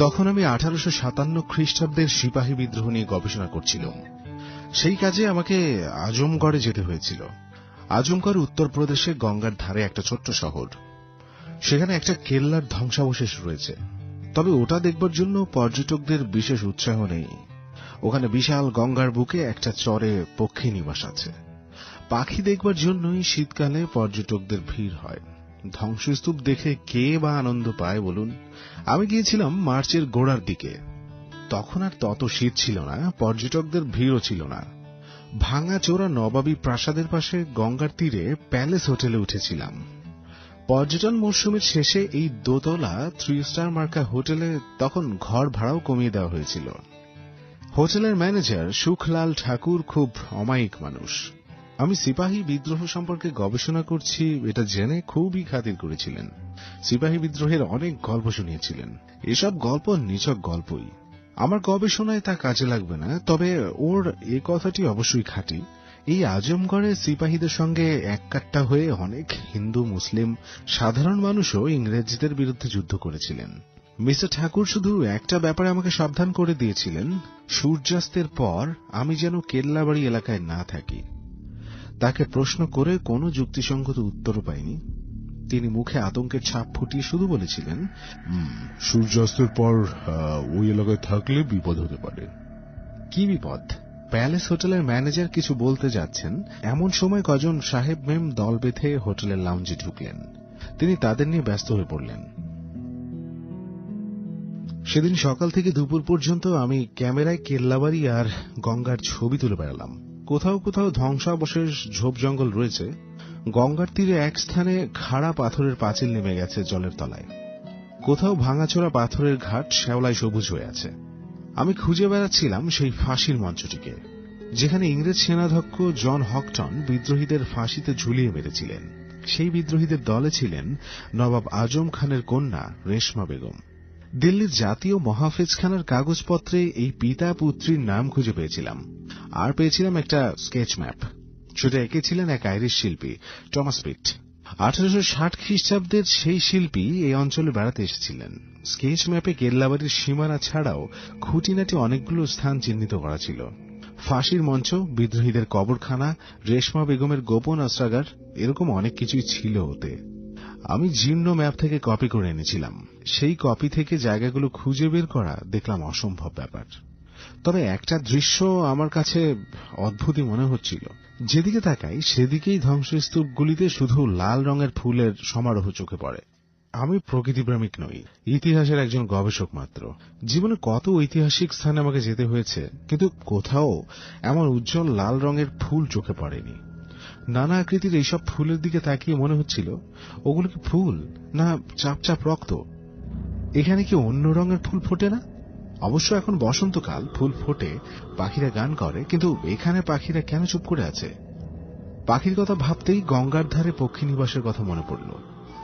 তখন আমি 1857 খ্রিস্টাব্দের সিপাহী বিদ্রোহ নিয়ে গবেষণা করছিলাম। সেই কাজে আমাকে আজমগড়ে যেতে হয়েছিল। আজমগড় উত্তরপ্রদেশে গঙ্গার ধারে একটা ছোট্ট শহর। সেখানে একটা কেল্লার ধ্বংসাবশেষ রয়েছে, তবে ওটা দেখবার জন্য পর্যটকদের বিশেষ উৎসাহ নেই। ওখানে বিশাল গঙ্গার বুকে একটা চরে পক্ষী নিবাস আছে। পাখি দেখবার জন্যই শীতকালে পর্যটকদের ভিড় হয়। ধ্বংসস্তূপ দেখে কে বা আনন্দ পায় বলুন? আমি গিয়েছিলাম মার্চের গোড়ার দিকে। তখন আর তত শীত ছিল না, পর্যটকদের ভিড়ও ছিল না। ভাঙাচোরা নবাবী প্রাসাদের পাশে গঙ্গার তীরে প্যালেস হোটেলে উঠেছিলাম। পর্যটন মরশুমের শেষে এই দোতলা 3 স্টার মার্কা হোটেলে তখন ঘর ভাড়াও কমিয়ে দেওয়া হয়েছিল। হোটেলের ম্যানেজার সুখলাল ঠাকুর খুব অমায়িক মানুষ। আমি সিপাহী বিদ্রোহ সম্পর্কে গবেষণা করছি এটা জেনে খুবই খাতির করেছিলেন। সিপাহী বিদ্রোহের অনেক গল্প শুনিয়েছিলেন। এসব গল্প নিছক গল্পই, আমার গবেষণায় তা কাজে লাগবে না। তবে ওর এ কথাটি অবশ্যই খাঁটি। এই আজমগড়ে সিপাহীদের সঙ্গে এককাট্টা হয়ে অনেক হিন্দু, মুসলিম, সাধারণ মানুষও ইংরেজদের বিরুদ্ধে যুদ্ধ করেছিলেন। মিস্টার ঠাকুর শুধু একটা ব্যাপারে আমাকে সাবধান করে দিয়েছিলেন, সূর্যাস্তের পর আমি যেন কেল্লাবাড়ি এলাকায় না থাকি। তাকে প্রশ্ন করে কোনো যুক্তিসঙ্গত উত্তরও পাইনি। তিনি মুখে আতঙ্কের ছাপ ফুটিয়ে শুধু বলেছিলেন, সূর্যাস্তের পর ওই এলাকায় থাকলে বিপদ হতে পারে। কি বিপদ? প্যালেস হোটেলের ম্যানেজার কিছু বলতে যাচ্ছেন, এমন সময় কজন সাহেব মেম দল বেঁধে হোটেলের লাউঞ্জে ঢুকলেন। তিনি তাদের নিয়ে ব্যস্ত হয়ে পড়লেন। সেদিন সকাল থেকে দুপুর পর্যন্ত আমি ক্যামেরায় কেল্লাবাড়ি আর গঙ্গার ছবি তুলে বেড়ালাম। কোথাও কোথাও ধ্বংসাবশেষ, ঝোপ জঙ্গল রয়েছে। গঙ্গার তীরে এক স্থানে খাড়া পাথরের পাঁচিল নেমে গেছে জলের তলায়। কোথাও ভাঙাচোরা পাথরের ঘাট শ্যাওলায় সবুজ হয়ে আছে। আমি খুঁজে বেড়াচ্ছিলাম সেই ফাঁসির মঞ্চটিকে, যেখানে ইংরেজ সেনাধ্যক্ষ জন হকটন বিদ্রোহীদের ফাঁসিতে ঝুলিয়ে মেরেছিলেন। সেই বিদ্রোহীদের দলে ছিলেন নবাব আজম খানের কন্যা রেশমা বেগম। দিল্লির জাতীয় মহাফেজখানার কাগজপত্রে এই পিতা পুত্রীর নাম খুঁজে পেয়েছিলাম, আর পেয়েছিলাম একটা স্কেচ ম্যাপ। সেটা এঁকেছিলেন এক আইরিশ শিল্পী, টমাস পিট। 1860 খ্রিস্টাব্দের সেই শিল্পী এই অঞ্চলে বেড়াতে এসেছিলেন। স্কেচ ম্যাপে কেল্লাবাড়ির সীমানা ছাড়াও খুঁটিনাটি অনেকগুলো স্থান চিহ্নিত করা ছিল। ফাঁসির মঞ্চ, বিদ্রোহীদের কবরখানা, রেশমা বেগমের গোপন অস্ত্রাগার, এরকম অনেক কিছুই ছিল ওতে। আমি জীর্ণ ম্যাপ থেকে কপি করে এনেছিলাম। সেই কপি থেকে জায়গাগুলো খুঁজে বের করা দেখলাম অসম্ভব ব্যাপার। তবে একটা দৃশ্য আমার কাছে অদ্ভুতই মনে হচ্ছিল। যেদিকে তাকাই সেদিকেই ধ্বংসস্তূপগুলিতে শুধু লাল রঙের ফুলের সমারোহ চোখে পড়ে। আমি প্রকৃতিপ্রেমিক নই, ইতিহাসের একজন গবেষক মাত্র। জীবনে কত ঐতিহাসিক স্থানে আমাকে যেতে হয়েছে, কিন্তু কোথাও এমন উজ্জ্বল লাল রঙের ফুল চোখে পড়েনি। নানা আকৃতির এইসব ফুলের দিকে তাকিয়ে মনে হচ্ছিল, ওগুলো কি ফুল না চাপ চাপ রক্ত? এখানে কি অন্য রঙের ফুল ফোটে না? অবশ্য এখন বসন্তকাল, ফুল ফোটে, পাখিরা গান করে, কিন্তু এখানে পাখিরা কেন চুপ করে আছে? পাখির কথা ভাবতেই গঙ্গার ধারে পক্ষী নিবাসের কথা মনে পড়ল।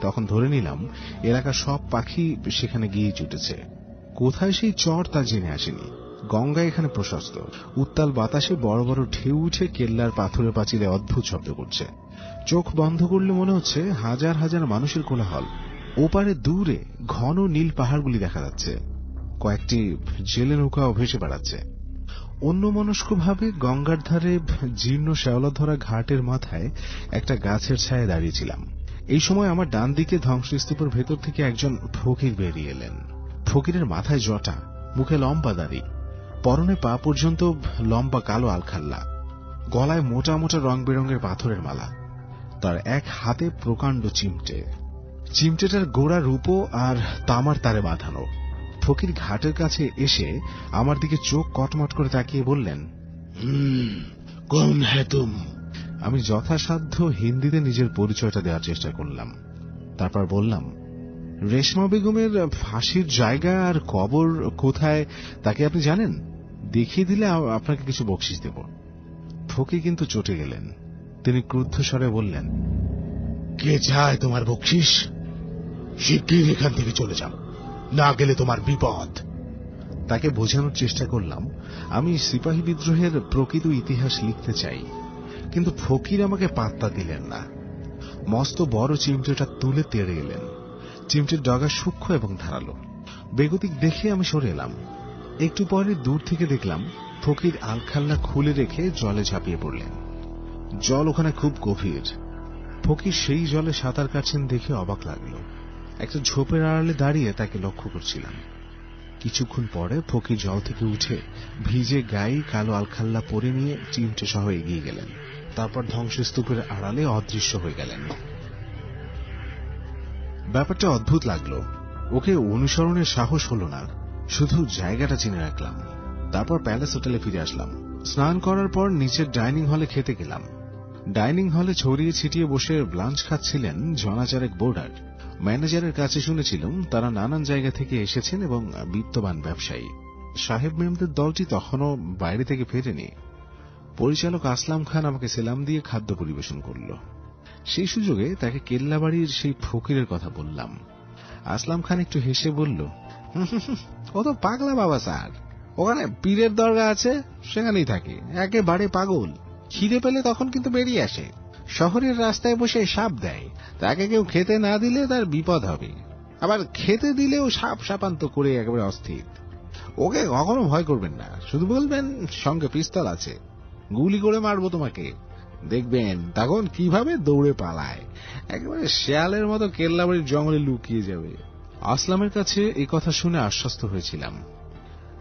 তখন ধরে নিলাম এলাকার সব পাখি সেখানে গিয়ে জুটেছে। কোথায় সেই চর তা জেনে আসেনি। গঙ্গা এখানে প্রশস্ত, উত্তাল বাতাসে বড় বড় ঢেউ উঠে কেল্লার পাথরের পাঁচিলে অদ্ভুত শব্দ করছে। চোখ বন্ধ করলে মনে হচ্ছে হাজার হাজার মানুষের কোলাহল। ওপারে দূরে ঘন নীল পাহাড়গুলি দেখা যাচ্ছে। কয়েকটি জেলে নৌকাও ভেসে বেড়াচ্ছে। অন্যমনস্কভাবে গঙ্গার ধারে জীর্ণ শ্যাওলা ধরা ঘাটের মাথায় একটা গাছের ছায়ায় দাঁড়িয়েছিলাম। এই সময় আমার ডান দিকে ধ্বংসস্তূপের ভেতর থেকে একজন ফকির বেরিয়ে এলেন। ফকিরের মাথায় জটা, মুখে লম্বা দাড়ি, পরনে পা পর্যন্ত লম্বা কালো আলখাল্লা, গলায় মোটা মোটা রং বেরঙের পাথরের মালা। তার এক হাতে প্রকাণ্ড চিমটে, চিমটেটার গোড়া রূপো আর তামার তারে বাঁধানো। ফকির ঘাটের কাছে এসে আমার দিকে চোখ কটমট করে তাকিয়ে বললেন, কৌন হ্যায় তুম? আমি যথাসাধ্য হিন্দিতে নিজের পরিচয়টা দেওয়ার চেষ্টা করলাম। তারপর বললাম, রেশমা বেগমের ফাঁসির জায়গা আর কবর কোথায় তাকে আপনি জানেন? দেখিয়ে দিলে আপনাকে কিছু বকশিশ দেব। ফকির কিন্তু চটে গেলেন। তিনি ক্রুদ্ধ স্বরে বললেন, কে চায় তোমার বকশিশ? শিগগির এখান থেকে চলে যাও, না গেলে তোমার বিপদ। তাকে বোঝানোর চেষ্টা করলাম আমি সিপাহী বিদ্রোহের প্রকৃত ইতিহাস লিখতে চাই, কিন্তু ফকির আমাকে পাত্তা দিলেন না। মস্ত বড় চিমটেটা তুলে তেড়ে এলেন। চিমটের ডগা সূক্ষ্ম এবং ধারালো। বেগতিক দেখে আমি সরে এলাম। একটু পরে দূর থেকে দেখলাম ফকির আলখাল্লা খুলে রেখে জলে ঝাঁপিয়ে পড়লেন। জল ওখানে খুব গভীর। ফকির সেই জলে সাঁতার কাটছেন দেখে অবাক লাগলো। একটা ঝোপের আড়ালে দাঁড়িয়ে তাকে লক্ষ্য করছিলাম। কিছুক্ষণ পরে ফকির জল থেকে উঠে ভিজে গায়ে কালো আলখাল্লা পরে নিয়ে চিমটে সহ এগিয়ে গেলেন। তারপর ধ্বংসস্তূপের আড়ালে অদৃশ্য হয়ে গেলেন। ব্যাপারটা অদ্ভুত লাগলো। ওকে অনুসরণের সাহস হলো না, শুধু জায়গাটা চিনে রাখলাম। তারপর প্যালেস হোটেলে ফিরে আসলাম। স্নান করার পর নিচের ডাইনিং হলে খেতে গেলাম। ডাইনিং হলে ছড়িয়ে ছিটিয়ে বসে লাঞ্চ খাচ্ছিলেন জনাচারেক বোর্ডার। ম্যানেজারের কাছে শুনেছিলাম তারা নানান জায়গা থেকে এসেছেন এবং বিত্তবান ব্যবসায়ী। সাহেব মেমদের দলটি তখনও বাইরে থেকে ফেরেনি। পরিচালক আসলাম খান আমাকে সেলাম দিয়ে খাদ্য পরিবেশন করল। সেই সুযোগে তাকে কেল্লাবাড়ির সেই ফকিরের কথা বললাম। আসলাম খান একটু হেসে বলল, ও তো পাগলা বাবা স্যার, ওখানে পীরের দরগা আছে, সেখানেই থাকে। একেবারে পাগল। খিদে পেলে তখন কিন্তু বেরিয়ে আসে। শহরের রাস্তায় বসে সাপ দেয়, তাকে কেউ খেতে না দিলে তার বিপদ হবে। আবার খেতে দিলেও সাপ সাপান্ত করে একেবারে অস্থির। ওকে কখনো ভয় করবেন না, শুধু বলবেন সঙ্গে পিস্তল আছে, গুলি করে মারবো তোমাকে। দেখবেন তখন কিভাবে দৌড়ে পালায়, একেবারে শেয়ালের মতো কেল্লাবাড়ির জঙ্গলে লুকিয়ে যাবে। আসলামের কাছে এই কথা শুনে আশ্বস্ত হয়েছিলাম।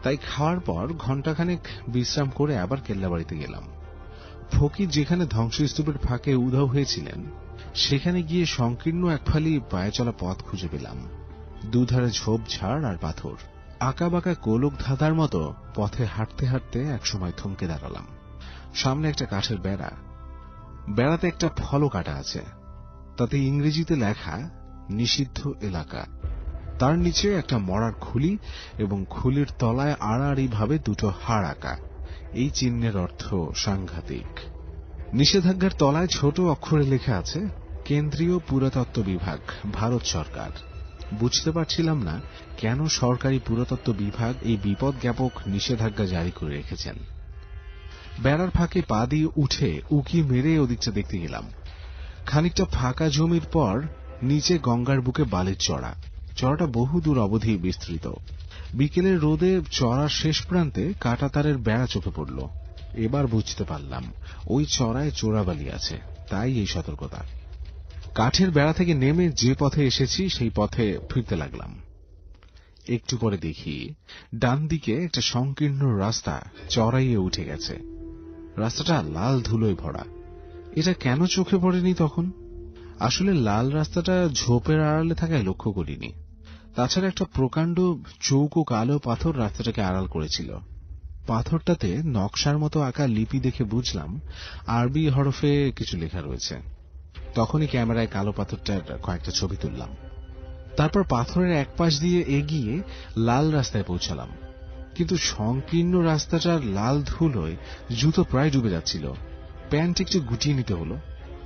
তাই খাওয়ার পর ঘণ্টাখানেক বিশ্রাম করে আবার কেল্লাবাড়িতে গেলাম। ফকির যেখানে ধ্বংসস্তূপের ফাঁকে উধাও হয়েছিলেন সেখানে গিয়ে সংকীর্ণ একফালি পায়ে চলা পথ খুঁজে পেলাম। দুধারে ঝোপঝাড় আর পাথর। আঁকাবাঁকা গোলক ধাঁধার মতো পথে হাঁটতে হাঁটতে একসময় থমকে দাঁড়ালাম। সামনে একটা কাঠের বেড়া। বেড়াতে একটা ফলক কাটা আছে, তাতে ইংরেজিতে লেখা নিষিদ্ধ এলাকা। তার নিচে একটা মরার খুলি এবং খুলির তলায় আড়াআড়ি ভাবে দুটো হাড় আঁকা। এই চিহ্নের অর্থ সাংঘাতিক। নিষেধাজ্ঞার তলায় ছোট অক্ষরে লেখা আছে কেন্দ্রীয় পুরাতত্ত্ব বিভাগ, ভারত সরকার। বুঝতে পারছিলাম না কেন সরকারি পুরাতত্ত্ব বিভাগ এই বিপদ জ্ঞাপক নিষেধাজ্ঞা জারি করে রেখেছেন। বেড়ার ফাঁকে পা দিয়ে উঠে উকি মেরে ওদিকটা দেখতে গেলাম। খানিকটা ফাঁকা জমির পর নিচে গঙ্গার বুকে বালির চড়া। চড়াটা বহুদূর অবধি বিস্তৃত। বিকেলের রোদে চড়ার শেষ প্রান্তে কাঁটাতারের বেড়া চোখে পড়ল। এবার বুঝতে পারলাম ওই চড়ায় চোরাবালি আছে, তাই এই সতর্কতা। কাঠের বেড়া থেকে নেমে যে পথে এসেছি সেই পথে ফিরতে লাগলাম। একটু পরে দেখি ডান দিকে একটা সংকীর্ণ রাস্তা চড়াইয়ে উঠে গেছে। রাস্তাটা লাল ধুলোয় ভরা। এটা কেন চোখে পড়েনি তখন? আসলে লাল রাস্তাটা ঝোপের আড়ালে থাকায় লক্ষ্য করিনি। তাছাড়া একটা প্রকাণ্ড চৌকো কালো পাথর রাস্তাটাকে আড়াল করেছিল। পাথরটাতে নকশার মতো আঁকা লিপি দেখে বুঝলাম আরবি হরফে কিছু লেখা রয়েছে। তখনই ক্যামেরায় কালো পাথরটার কয়েকটা ছবি তুললাম। তারপর পাথরের এক পাশ দিয়ে এগিয়ে লাল রাস্তায় পৌঁছালাম। কিন্তু সংকীর্ণ রাস্তাটার লাল ধুলোয় জুতো প্রায় ডুবে যাচ্ছিল। প্যান্ট একটু গুটিয়ে নিতে হলো।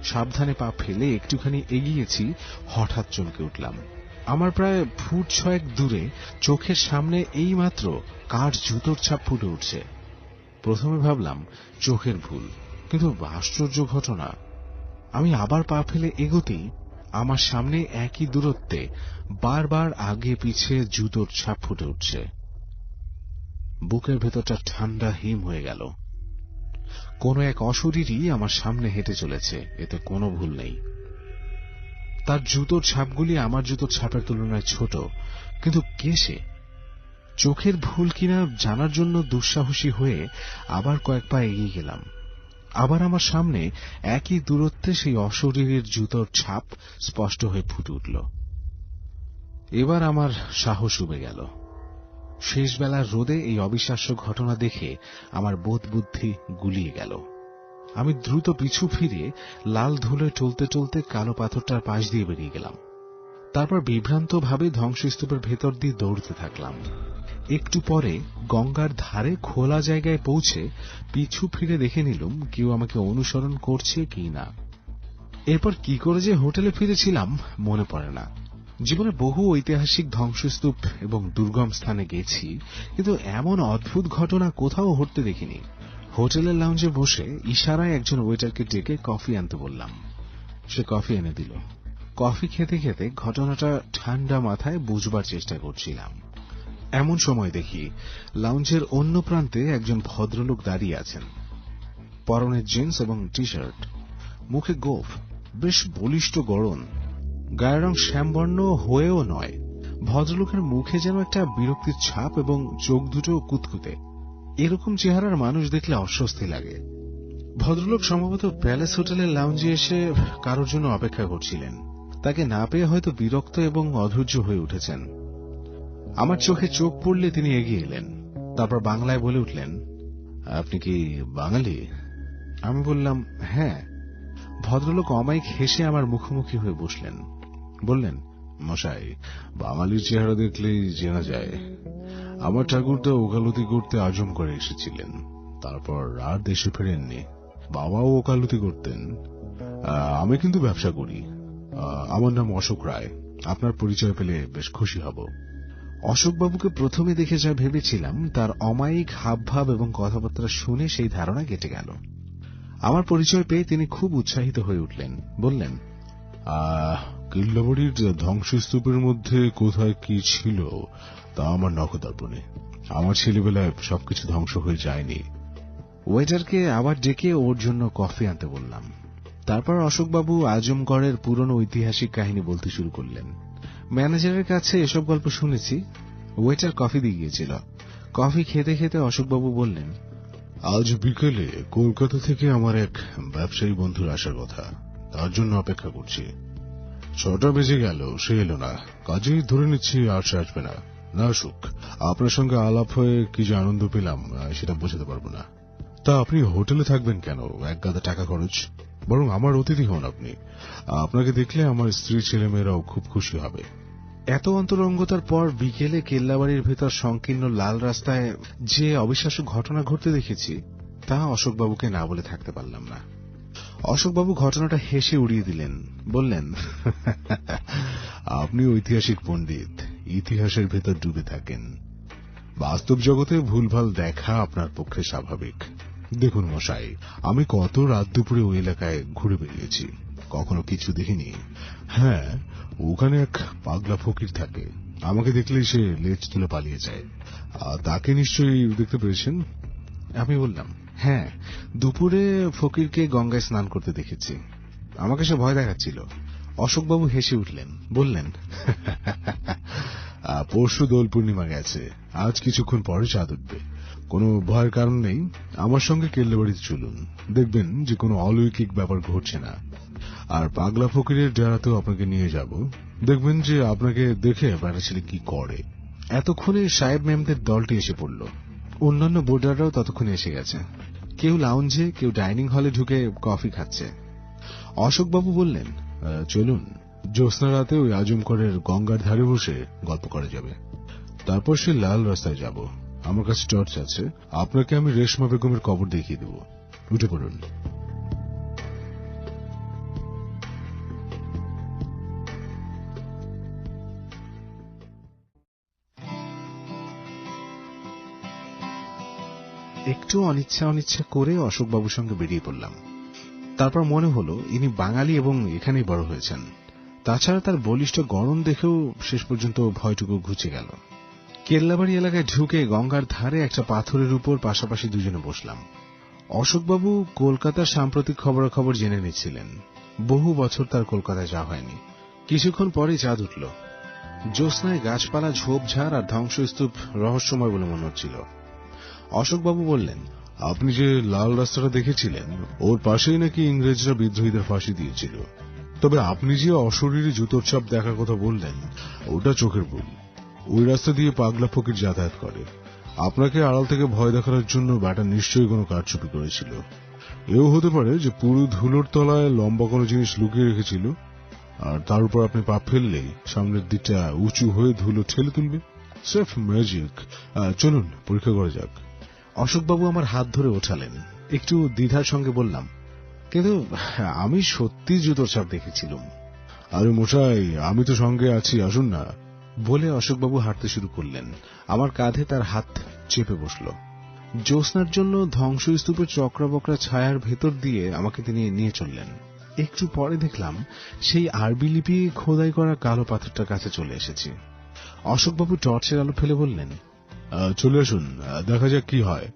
সাবধানে পা ফেলে একটুখানি এগিয়েছি, হঠাৎ চমকে উঠলাম। আমার প্রায় ফুট 6 দূরে চোখের সামনে এইমাত্র কার জুতোর ছাপ ফুটে উঠছে। প্রথমে ভাবলাম চোখের ভুল, কিন্তু আশ্চর্য ঘটনা, আমি আবার পা ফেলে এগোতেই আমার সামনে একই দূরত্বে বারবার আগে পিছে জুতোর ছাপ ফুটে উঠছে। বুকের ভেতরটা ঠান্ডা হিম হয়ে গেল। কোন এক অশরীরই আমার সামনে হেঁটে চলেছে, এতে কোনো ভুল নেই। তার জুতোর ছাপগুলি আমার জুতোর ছাপের তুলনায় ছোট, কিন্তু কে সে? চোখের ভুল কিনা জানার জন্য দুঃসাহসী হয়ে আবার কয়েক পা এগিয়ে গেলাম। আবার আমার সামনে একই দূরত্বে সেই অশরীরের জুতোর ছাপ স্পষ্ট হয়ে ফুটে উঠল। এবার আমার সাহস উবে গেল। শেষবেলার রোদে এই অবিশ্বাস্য ঘটনা দেখে আমার বোধ বুদ্ধি গুলিয়ে গেল। আমি দ্রুত পিছু ফিরে লাল ধুলোয় টলতে টলতে কালো পাথরটার পাশ দিয়ে বেরিয়ে গেলাম। তারপর বিভ্রান্তভাবে ধ্বংসস্তূপের ভেতর দিয়ে দৌড়তে থাকলাম। একটু পরে গঙ্গার ধারে খোলা জায়গায় পৌঁছে পিছু ফিরে দেখে নিলাম কেউ আমাকে অনুসরণ করছে কি না। এরপর কি করে যে হোটেলে ফিরেছিলাম মনে পড়ে না। জীবনে বহু ঐতিহাসিক ধ্বংসস্তূপ এবং দুর্গম স্থানে গেছি, কিন্তু এমন অদ্ভুত ঘটনা কোথাও ঘটতে দেখিনি। হোটেলের লাউঞ্জে বসে ইশারায় একজন ওয়েটারকে ডেকে কফি আনতে বললাম। সে কফি এনে দিল। কফি খেতে খেতে ঘটনাটা ঠান্ডা মাথায় বুঝবার চেষ্টা করছিলাম। এমন সময় দেখি লাউঞ্জের অন্য প্রান্তে একজন ভদ্রলোক দাঁড়িয়ে আছেন। পরনে জিন্স এবং টি শার্ট, মুখে গোঁফ, বেশ বলিষ্ঠ গড়ন, গায়ের রং শ্যামবর্ণ হয়েও নয়। ভদ্রলোকের মুখে যেন একটা বিরক্তির ছাপ এবং চোখ দুটো কুতকুতে। এরকম চেহারার মানুষ দেখলে অস্বস্তি লাগে। ভদ্রলোক সম্ভবত প্যালেস হোটেলের লাউঞ্জে এসে কারোর জন্য অপেক্ষা করছিলেন। তাকে না পেয়ে হয়তো বিরক্ত এবং অধৈর্য হয়ে উঠেছেন। আমার চোখে চোখ পড়লে তিনি এগিয়ে এলেন। তারপর বাংলায় বলে উঠলেন, আপনি কি বাঙালি? আমি বললাম, হ্যাঁ। ভদ্রলোক অমায়িক হেসে আমার মুখোমুখি হয়ে বসলেন। বললেন, মশাই, বাঙালির চেহারা দেখলেই চেনা যায়। আমার ঠাকুরদা ওকালতি করতে আজম করে এসেছিলেন, তারপর আর দেশে ফেরেননি। বাবাও ওকালতি করতেন। আমি কিন্তু ব্যবসা করি। আমার নাম অশোক রায়। আপনার পরিচয় পেলে বেশ খুশি হব। অশোকবাবুকে প্রথমে দেখে যা ভেবেছিলাম তার অমায়িক হাবভাব এবং কথাবার্তা শুনে সেই ধারণা কেটে গেল। আমার পরিচয় পেয়ে তিনি খুব উৎসাহিত হয়ে উঠলেন। বললেন, কিল্লাবাড়ির ধ্বংসস্তূপের মধ্যে কোথায় কি ছিল তা আমার নখদর্পণে। আমার ছেলেবেলায় সবকিছু ধ্বংস হয়ে যায়নি। ওয়েটারকে আবার ডেকে ওর জন্য কফি আনতে বললাম। তারপর অশোকবাবু আজমগড়ের পুরনো ঐতিহাসিক কাহিনী বলতে শুরু করলেন। ম্যানেজারের কাছে এসব গল্প শুনেছি। ওয়েটার কফি দিয়ে গিয়েছিল। কফি খেতে খেতে অশোকবাবু বললেন, আজ বিকেলে কলকাতা থেকে আমার এক ব্যবসায়ী বন্ধুর আসার কথা, তার জন্য অপেক্ষা করছি। 6টা বেজে গেল, সে এলো না। কাজেই ধরে নিচ্ছি আর সে আসবে না। না আসুক, আপনার সঙ্গে আলাপ হয়ে কি যে আনন্দ পেলাম সেটা বোঝাতে পারবো না। তা আপনি হোটেলে থাকবেন কেন? এক গাদা টাকা খরচ। বরং আমার অতিথি হন আপনি। আপনাকে দেখলে আমার স্ত্রী ছেলেমেয়েরাও খুব খুশি হবে। এত অন্তরঙ্গতার পর বিকেলে কেল্লাবাড়ির ভেতর সংকীর্ণ লাল রাস্তায় যে অবিশ্বাস্য ঘটনা ঘটতে দেখেছি তা অশোকবাবুকে না বলে থাকতে পারলাম না। অশোকবাবু ঘটনাটা হেসে উড়িয়ে দিলেন। বললেন, আপনি ঐতিহাসিক পণ্ডিত, ইতিহাসের ভেতর ডুবে থাকেন। বাস্তব জগতে ভুলভাল দেখা আপনার পক্ষে স্বাভাবিক। দেখুন মশাই, আমি কত রাত দুপুরে ওই এলাকায় ঘুরে বেরিয়েছি, কখনো কিছু দেখিনি। হ্যাঁ, ওখানে এক পাগলা ফকির থাকে। আমাকে দেখলেই সে লেজ তুলে পালিয়ে যায়। তাকে নিশ্চয়ই দেখতে পেয়েছেন? আমি বললাম, হ্যাঁ, দুপুরে ফকিরকে গঙ্গায় স্নান করতে দেখেছি। আমাকে সে ভয় দেখাচ্ছিল। অশোকবাবু হেসে উঠলেন। বললেন, পরশু দোল পূর্ণিমা গেছে, আজ কিছুক্ষণ পরে চাঁদ উঠবে। কোনো ভয়ের কারণ নেই। আমার সঙ্গে কেল্লাবাড়িতে চলুন, দেখবেন যে কোনো অলৌকিক ব্যাপার ঘটছে না। আর পাগলা ফকিরের ডেরাতেও আপনাকে নিয়ে যাব, দেখবেন যে আপনাকে দেখে বেটা ছেলে কি করে। এতক্ষণে সাহেব ম্যামদের দলটি এসে পড়ল। অন্যান্য বোর্ডাররাও ততক্ষণে এসে গেছে। কেউ লাউঞ্জে, কেউ ডাইনিং হলে ঢুকে কফি খাচ্ছে। অশোকবাবু বললেন, চলুন, জ্যোৎস্না রাতে ওই আজমগড়ের গঙ্গার ধারে বসে গল্প করা যাবে। তারপর সে লাল রাস্তায় যাব। আমার কাছে টর্চ আছে, আপনাকে আমি রেশমা বেগমের কবর দেখিয়ে দেব। উঠে পড়ুন। একটু অনিচ্ছা অনিচ্ছা করে অশোকবাবুর সঙ্গে বেরিয়ে পড়লাম। তারপর মনে হলো ইনি বাঙালি এবং এখানেই বড় হয়েছেন। তাছাড়া তার বলিষ্ঠ গড়ন দেখেও শেষ পর্যন্ত ভয়টুকু ঘুচে গেল। কেল্লাবাড়ি এলাকায় ঢুকে গঙ্গার ধারে একটা পাথরের উপর পাশাপাশি দুজনে বসলাম। অশোকবাবু কলকাতার সাম্প্রতিক খবরাখবর জেনে নিচ্ছিলেন। বহু বছর তার কলকাতায় যাওয়া হয়নি। কিছুক্ষণ পরে চাঁদ উঠল। জ্যোৎস্নায় গাছপালা, ঝোপঝাড় আর ধ্বংসস্তূপ রহস্যময় বলে মনে হচ্ছিল। অশোকবাবু বললেন, আপনি যে লাল রাস্তাটা দেখেছিলেন, ওর পাশেই নাকি ইংরেজরা বিদ্রোহীদের ফাঁসি দিয়েছিল। তবে আপনি যে অশরীরী জুতোর ছাপ দেখার কথা বললেন, ওটা চোখের ভুল। ওই রাস্তা দিয়ে পাগলা ফকির যাতায়াত করে। আপনাকে আড়াল থেকে ভয় দেখানোর জন্য ব্যাটা নিশ্চয়ই কোনো কারচুপি করেছিল। এও হতে পারে যে পুরো ধুলোর তলায় লম্বা কোনো জিনিস লুকিয়ে রেখেছিল, আর তার উপর আপনি পা ফেললেই সামনের দিকটা উঁচু হয়ে ধুলো ঠেলে তুলবে। Safe magic. চলুন, পরীক্ষা করা যাক। অশোকবাবু আমার হাত ধরে ওঠালেন। একটু দ্বিধার সঙ্গে বললাম, কিন্তু আমি সত্যি জুতোর ছাপ দেখেছিলাম। আরে মশাই, আমি তো সঙ্গে আছি, আসুন না। বলে অশোকবাবু হাঁটতে শুরু করলেন। আমার কাঁধে তার হাত চেপে বসল। জ্যোৎস্নার জন্য ধ্বংসস্তূপের চক্রাবকরা ছায়ার ভেতর দিয়ে আমাকে তিনি নিয়ে চললেন। একটু পরে দেখলাম সেই আরবি লিপি খোদাই করা কালো পাথরটার কাছে চলে এসেছি। অশোকবাবু টর্চের আলো ফেলে বললেন, চলে আসুন, দেখা যাক কি হয়।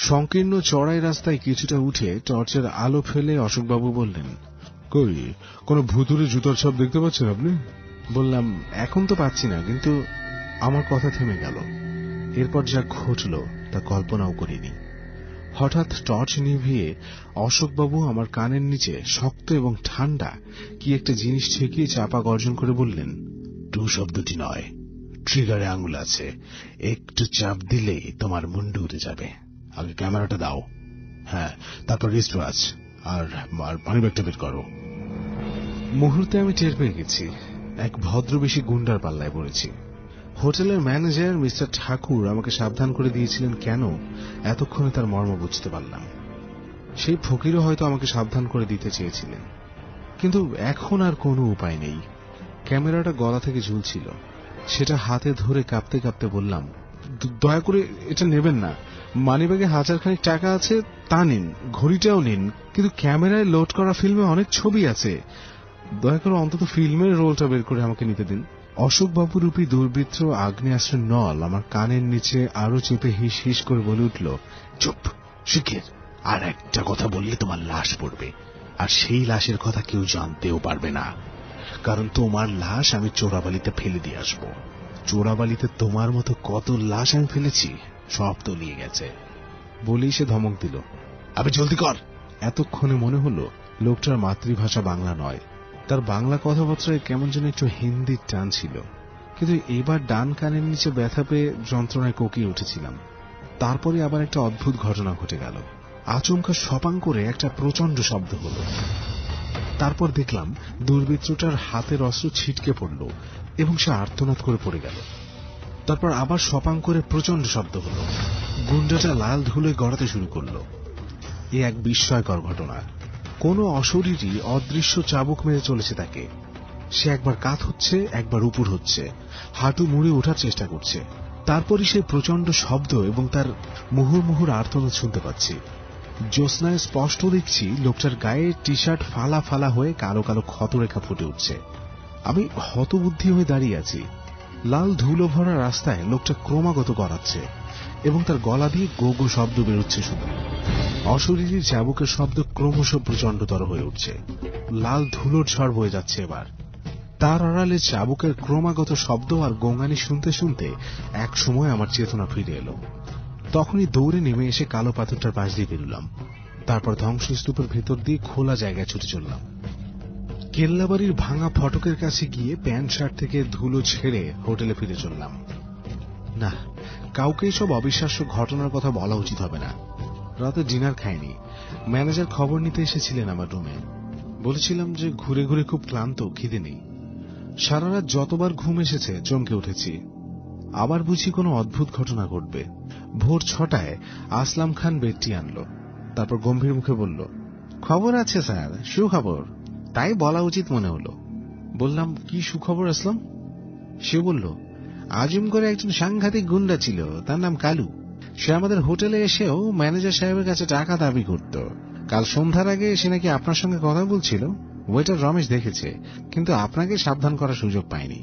সংকীর্ণ চড়াই রাস্তায় কিছুটা উঠে টর্চের আলো ফেলে অশোকবাবু বললেন, কই, কোন ভুতুরে জুতার ছাপ দেখতে পাচ্ছেন আপনি? বললাম, এখন তো পাচ্ছি না, কিন্তু আমার কথা থেমে গেল। এরপর যা ঘটল তা কল্পনাও করিনি। হঠাৎ টর্চ নিভিয়ে অশোকবাবু আমার কানের নিচে শক্ত এবং ঠান্ডা কি একটা জিনিস ঠেকিয়ে চাপা গর্জন করে বললেন, টু শব্দটি নয়, ট্রিগারে আঙুল আছে, একটু চাপ দিলেই তোমার মুন্ডু উঠে যাবে। আগে ক্যামেরাটা দাও, হ্যাঁ, তারপর রিস্ট ওয়াচ আর মানিব্যাগটা বের করো। মুহূর্তে আমি টের পেয়ে গেছি এক ভদ্রবেশী গুন্ডার পাল্লায় পড়েছি। হোটেলের ম্যানেজার মিস্টার ঠাকুর আমাকে সাবধান করে দিয়েছিলেন কেন, এতক্ষণে তার মর্ম বুঝতে পারলাম। সেই ফকিরও হয়তো আমাকে সাবধান করে দিতে চেয়েছিলেন, কিন্তু এখন আর কোনো উপায় নেই। ক্যামেরাটা গলা থেকে ঝুলছিল, সেটা হাতে ধরে কাঁপতে কাঁপতে বললাম, দয়া করে এটা নেবেন না। মানিব্যাগে 1000 খানিক টাকা আছে, তা নিন, ঘড়িটাও নিন, কিন্তু ক্যামেরায় লোড করা ফিল্মে অনেক ছবি আছে, দয়া করে অন্তত ফিল্মের রোলটা বের করে আমাকে নিতে দিন। অশোকবাবু রূপী দুর্বৃত্ত আগ্নেয়াস্ত্রের নল আমার কানের নিচে আরো চেপে হিস হিস করে বলে উঠল, চুপ, শিখের, আর একটা কথা বললে তোমার লাশ পড়বে, আর সেই লাশের কথা কেউ জানতেও পারবে না, কারণ তোমার লাশ আমি চোরাবালিতে ফেলে দিয়ে আসবো। চোরাবালিতে তোমার মতো কত লাশ আমি ফেলেছি, সব তলিয়ে গেছে। বলেই সে ধমক দিল, আবে জলদি কর। এতক্ষণে মনে হলো লোকটার মাতৃভাষা বাংলা নয়, তার বাংলা কথাবার্তায় কেমন যেন একটু হিন্দির টান ছিল। কিন্তু এবার ডান কানের নিচে ব্যথা পেয়ে যন্ত্রণায় কোকিয়ে উঠেছিলাম। তারপরে আবার একটা অদ্ভুত ঘটনা ঘটে গেল। আচমকা সপাং করে একটা প্রচন্ড শব্দ হলো। তারপর দেখলাম দুর্বৃত্তটার হাতের অস্ত্র ছিটকে পড়ল এবং সে আর্তনাদ করে পড়ে গেল। তারপর আবার সপাং করে প্রচন্ড শব্দ হলো, গুন্ডাটা লাল ধুলে গড়াতে শুরু করল। এ এক বিস্ময়কর ঘটনা। কোন অশরীরী অদৃশ্য চাবুক মেরে চলেছে তাকে। সে একবার কাত হচ্ছে, একবার উপর হচ্ছে, হাঁটু মুড়ে ওঠার চেষ্টা করছে। তারপরই সে প্রচন্ড শব্দ এবং তার মুহুর মুহুর আর্তনাদ শুনতে পাচ্ছি। জ্যোৎস্নায় স্পষ্ট দেখছি লোকটার গায়ে টি শার্ট ফালা ফালা হয়ে কালো কালো ক্ষতরেখা ফুটে উঠছে। আমি হতবুদ্ধি হয়ে দাঁড়িয়ে আছি। লাল ধুলো ভরা রাস্তায় লোকটা ক্রমাগত গড়াচ্ছে এবং তার গলা দিয়ে গো গো শব্দ বেরোচ্ছে শুধু। অশরীরী চাবুকের শব্দ ক্রমশ প্রচন্ডতর হয়ে উঠছে। লাল ধুলোর ঝড় বয়ে যাচ্ছে এবার। তার আড়ালে চাবুকের ক্রমাগত শব্দ আর গোঙানি শুনতে শুনতে এক সময় আমার চেতনা ফিরে এলো। তখনই দৌড়ে নেমে এসে কালো পাথরটার পাশ দিয়ে বেরুলাম। তারপর ধ্বংসস্তূপের ভেতর দিয়ে খোলা জায়গায় ছুটে চললাম। কেল্লাবাড়ির ভাঙা ফটকের কাছে গিয়ে প্যান্ট শার্ট থেকে ধুলো ছেড়ে হোটেলে ফিরে চললাম। না, কাউকে সব অবিশ্বাস্য ঘটনার কথা বলা উচিত হবে না। রাতে ডিনার খাইনি। ম্যানেজার খবর নিতে এসেছিলেন আমার রুমে। বলেছিলাম যে ঘুরে ঘুরে খুব ক্লান্ত, খিদে নেই। সারা রাত যতবার ঘুম এসেছে চমকে উঠেছি। আবার বুঝি কোনো অদ্ভুত ঘটনা ঘটবে। ভোর 6টায় আসলাম খান বেডটি আনলো। তারপর গম্ভীর মুখে বলল, খবর আছে স্যার, সুখবর। তাই বলা উচিত মনে হলো। বললাম, কি সুখবর আসলাম? সে বলল, আজমগড়ে একজন সাংঘাতিক গুন্ডা ছিল, তার নাম কালু। সে আমাদের হোটেলে এসেও ম্যানেজার সাহেবের কাছে টাকা দাবি করত। কাল সন্ধ্যার আগে সে নাকি আপনার সঙ্গে কথা বলছিল। ওয়েটার রমেশ দেখেছে, কিন্তু আপনাকে সাবধান করার সুযোগ পায়নি।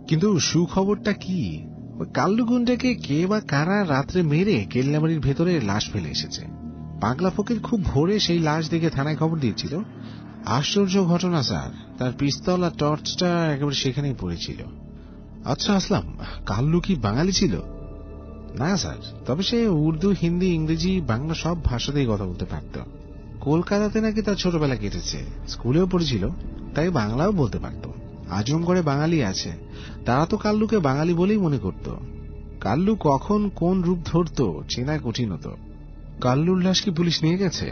কিন্তু সুখবরটা কি? ওই কাল্লু গুন্ডাকে কে বা কারা রাত্রে মেরে কেল্লাবাড়ির ভেতরে লাশ ফেলে এসেছে। পাগলা ফকির খুব ভোরে সেই লাশ দেখে থানায় খবর দিয়েছিল। আশ্চর্য ঘটনা স্যার, তার পিস্তল আর টর্চটা একেবারে সেখানেই পড়েছিল। আচ্ছা আসলাম, কাল্লু কি বাঙালি ছিল? না স্যার, তবে সে উর্দু, হিন্দি, ইংরেজি, বাংলা সব ভাষাতেই কথা বলতে পারত। কলকাতাতে নাকি তার ছোটবেলা কেটেছে, স্কুলেও পড়েছিল, তাই বাংলাও বলতে পারত। আজমগড়ে বাঙালি আছে, তারা তো কাল্লুকে বাঙালি বলেই মনে করত। কাল্লু কখন কোন রূপ ধরত চেনা কঠিন হতো। কাল্লুর লাশ কি পুলিশ নিয়ে গেছে?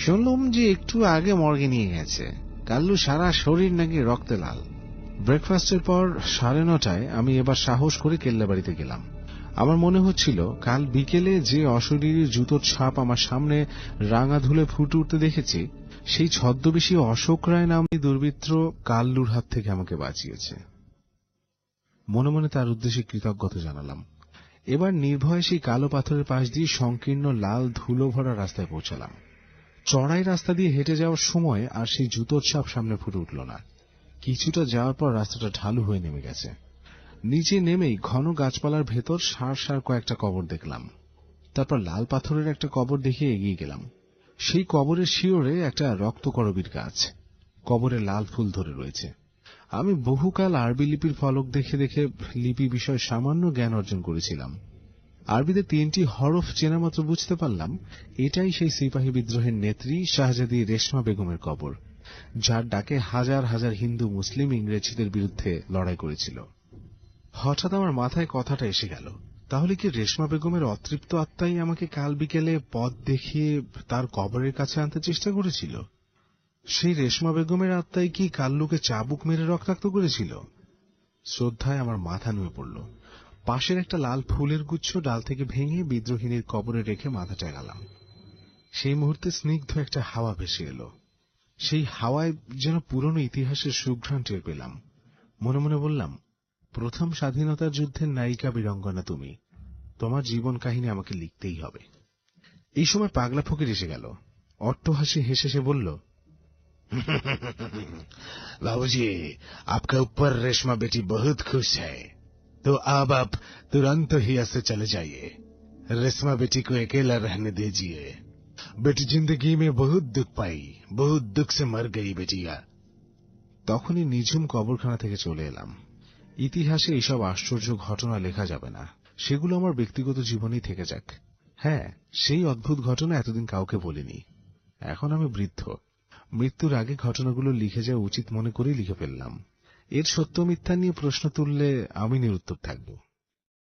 শুনলাম যে একটু আগে মর্গে নিয়ে গেছে। কাল্লু সারা শরীর নাকি রক্তে লাল। ব্রেকফাস্টের পর 9:30টায় আমি এবার সাহস করে কেল্লাবাড়িতে গেলাম। আমার মনে হচ্ছিল কাল বিকেলে যে অশরীরী জুতোর ছাপ আমার সামনে রাঙা ধুলে ফুটে উঠতে দেখেছি, সেই ছদ্মবেশী অশোক রায় নামী দুর্বৃত্ত কাল্লুর হাত থেকে আমাকে বাঁচিয়েছে। মনে মনে তার উদ্দেশ্যে কৃতজ্ঞতা জানালাম। এবার নির্ভয়ে সেই কালো পাথরের পাশ দিয়ে সংকীর্ণ লাল ধুলো ভরা রাস্তায় পৌঁছালাম। চড়াই রাস্তা দিয়ে হেঁটে যাওয়ার সময় আর সেই জুতোর ছাপ সামনে ফুটে উঠল না। কিছুটা যাওয়ার পর রাস্তাটা ঢালু হয়ে নেমে গেছে। নিচে নেমেই ঘন গাছপালার ভেতর সার সার কয়েকটা কবর দেখলাম। তারপর লাল পাথরের একটা কবর দেখে এগিয়ে গেলাম। সেই কবরের শিওরে একটা রক্তকরবীর গাছ, কবরে লাল ফুল ধরে রয়েছে। আমি বহুকাল আরবি লিপির ফলক দেখে দেখে লিপি বিষয়ে সামান্য জ্ঞান অর্জন করেছিলাম। আরবিতে 3টি হরফ চেনা মাত্র বুঝতে পারলাম এটাই সেই সিপাহী বিদ্রোহের নেত্রী শাহজাদি রেশমা বেগমের কবর, যার ডাকে হাজার হাজার হিন্দু মুসলিম ইংরেজদের বিরুদ্ধে লড়াই করেছিল। হঠাৎ আমার মাথায় কথাটা এসে গেল, তাহলে কি রেশমা বেগমের অতৃপ্ত আত্মাই আমাকে কাল বিকেলে পথ দেখিয়ে তার কবরের কাছে আনতে চেষ্টা করেছিল? সেই রেশমা বেগমের আত্মাই কি কাল্লুকে চাবুক মেরে রক্তাক্ত করেছিল? শ্রদ্ধায় আমার মাথা নুয়ে পড়ল। পাশের একটা লাল ফুলের গুচ্ছ ডাল থেকে ভেঙে বিদ্রোহিনীর কবরে রেখে মাথা টেকালাম। সেই মুহূর্তে স্নিগ্ধ একটা হাওয়া ভেসে এলো। সেই হাওয়ায় যেন পুরনো ইতিহাসের সুঘ্রাণ টের পেলাম। মনে মনে বললাম, প্রথম স্বাধীনতার যুদ্ধের নায়িকা বীরাঙ্গনা তুমি, তোমার জীবন কাহিনী আমাকে লিখতেই হবে। এই সময় পাগলা ফকির এসে গেল। অট্টহাসি হেসে সে বলল, बाबूजी, आपके ऊपर रेशमा बेटी बहुत खुश है, तो अब आप तुरंत ही ऐसे चले जाइए। रेशमा बेटी को अकेला रहने दीजिए। बेटी जिंदगी में बहुत दुख पाई, बहुत दुख से मर गई बेटिया। তখনই নিঝুম কবরখানা থেকে চলে এলাম। ইতিহাসে এইসব আশ্চর্য ঘটনা লেখা যাবে না, সেগুলো আমার ব্যক্তিগত জীবনেই থেকে যাক। হ্যাঁ, সেই অদ্ভুত ঘটনা এতদিন কাউকে বলিনি। এখন আমি বৃদ্ধ, মৃত্যুর আগে ঘটনাগুলো লিখে যাওয়া উচিত মনে করেই লিখে ফেললাম। এর সত্য মিথ্যা নিয়ে প্রশ্ন তুললে আমি নিরুত্তর থাকব।